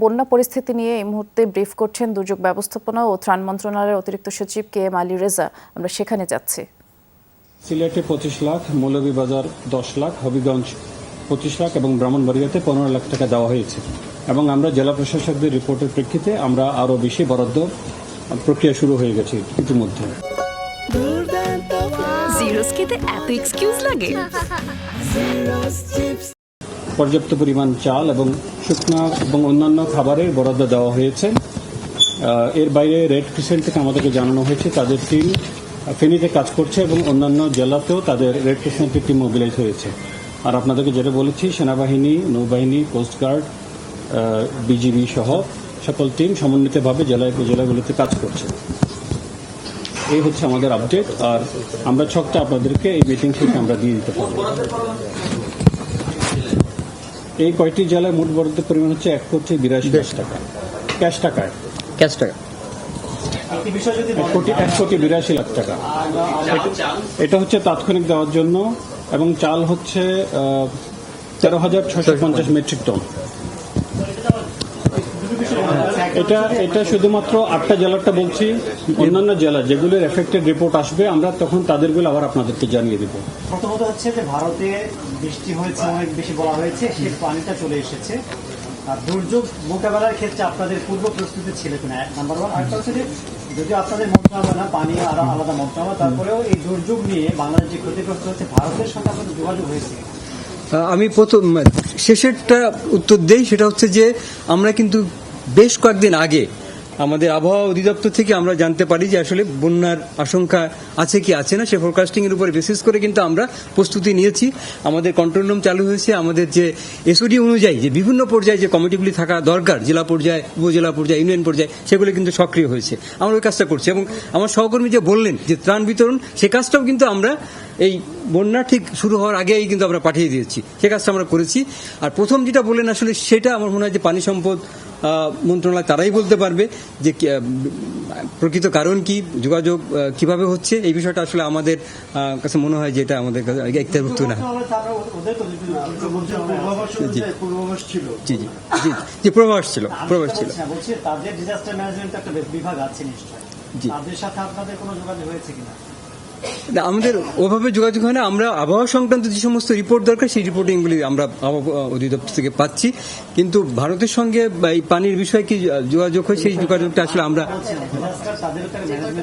বন্যা পরিস্থিতি নিয়ে এই মুহূর্তে ব্রিফ করছেন দুর্যোগ ব্যবস্থাপনা ও ত্রাণ মন্ত্রণালয়ের অতিরিক্ত সচিব KM আলী রেজা। আমরা সেখানে যাচ্ছি। সিলেটে 25 লাখ, মৌলভীবাজার 10 লাখ, হবিগঞ্জ 25 লাখ এবং ব্রাহ্মণবাড়িয়াতে 15 লাখ টাকা দেওয়া হয়েছে এবং আমরা জেলা প্রশাসকদের রিপোর্টের প্রেক্ষিতে আমরা আরও বেশি বরাদ্দ প্রক্রিয়া শুরু হয়ে গেছে ইতিমধ্যে। পর্যাপ্ত পরিমাণ চাল এবং শুকনো এবং অন্যান্য খাবারের বরাদ্দ দেওয়া হয়েছে। এর বাইরে রেড ক্রিসেন্ট থেকে আমাদেরকে জানানো হয়েছে তাদের টিম ফেনীতে কাজ করছে এবং অন্যান্য জেলাতেও তাদের রেড ক্রিসেন্টের টিম মোবিলাইজ হয়েছে। আর আপনাদেরকে যেটা বলেছি, সেনাবাহিনী, নৌবাহিনী, কোস্টগার্ড, বিজিবি সহ সকল টিম সমন্বিতভাবে জেলাগুলোতে কাজ করছে। এই হচ্ছে আমাদের আপডেট। আর আমরা ছকটা আপনাদেরকে এই মিটিং শেষে আমরা দিয়ে দিতে পারবো। এই কয়টি জেলায় মোট বরাদ্দের পরিমাণ হচ্ছে 1,82,00,000 টাকা ক্যাশ টাকায়। 1,82,00,000 টাকা। এটা হচ্ছে তাৎক্ষণিক দেওয়ার জন্য এবং চাল হচ্ছে 13,650 মেট্রিক টন। এটা শুধুমাত্র 8টা জেলারটা বলছি। অন্যান্য জেলা যেগুলোর এফেক্টেড রিপোর্ট আসবে আমরা তখন তাদেরগুলো আবার আপনাদেরকে জানিয়ে দেব। প্রথমত হচ্ছে যে ভারতে বৃষ্টি হয়েছে, অনেক বেশি বলা হয়েছে, সেই পানিটা চলে এসেছে। আর দুর্যোগ মোকাবেলার ক্ষেত্রে আপনাদের পূর্ব প্রস্তুতি ছিল কিনা, নাম্বার ওয়ান। আরেকটা হচ্ছে যে যদিও আপনাদের মন্ত্রণালয় না, পানি আর আলাদা মন্ত্রণালয়, তারপরেও এই দুর্যোগ নিয়ে বাংলাদেশ যে ক্ষতিগ্রস্ত হচ্ছে ভারতের সঙ্গে আপনাদের যোগাযোগ হয়েছে? আমি প্রথম শেষেরটা উত্তর দেই। সেটা হচ্ছে যে আমরা কিন্তু বেশ কয়েকদিন আগে আমাদের আবহাওয়া অধিদপ্তর থেকে আমরা জানতে পারি যে আসলে বন্যার আশঙ্কা আছে কি আছে না, সে ফোরকাস্টিং এর উপর বেসিস করে কিন্তু আমরা প্রস্তুতি নিয়েছি। আমাদের কন্ট্রোল রুম চালু হয়েছে। আমাদের যে এসওডি অনুযায়ী যে বিভিন্ন পর্যায়ে যে কমিটিগুলি থাকা দরকার, জেলা পর্যায়ে, উপজেলা পর্যায়ে, ইউনিয়ন পর্যায়ে, সেগুলো কিন্তু সক্রিয় হয়েছে। আমরা ওই কাজটা করছি এবং আমার সহকর্মী যে বললেন যে ত্রাণ বিতরণ, সে কাজটাও কিন্তু আমরা এই বন্যা ঠিক শুরু হওয়ার আগেই কিন্তু আমরা পাঠিয়ে দিয়েছি। সে কাজটা আমরা করেছি। আর প্রথম যেটা বললেন আসলে সেটা আমার মনে হয় যে পানি সম্পদ মন্ত্রণালয় তারাই বলতে পারবে যে প্রকৃত কারণ কি, যোগাযোগ কিভাবে হচ্ছে। এই বিষয়টা আসলে আমাদের কাছে মনে হয় যে এটা আমাদের একটাভুক্ত না। জি, পূর্বাভাস ছিল। তাদের ডিজাস্টার ম্যানেজমেন্ট একটা বিভাগ আছে নিশ্চয়ই, তাদের সাথে আপনাদের কোনো যোগাযোগ হয়েছে কিনা? আমাদের ওভাবে যোগাযোগ হয় না। আমরা আবহাওয়া সংক্রান্ত যে সমস্ত রিপোর্ট দরকার সেই রিপোর্টিংগুলি আমরা আবহাওয়া অধিদপ্তর থেকে পাচ্ছি, কিন্তু ভারতের সঙ্গে এই পানির বিষয়ে কি যোগাযোগ হয় সেই যোগাযোগটা আসলে আমরা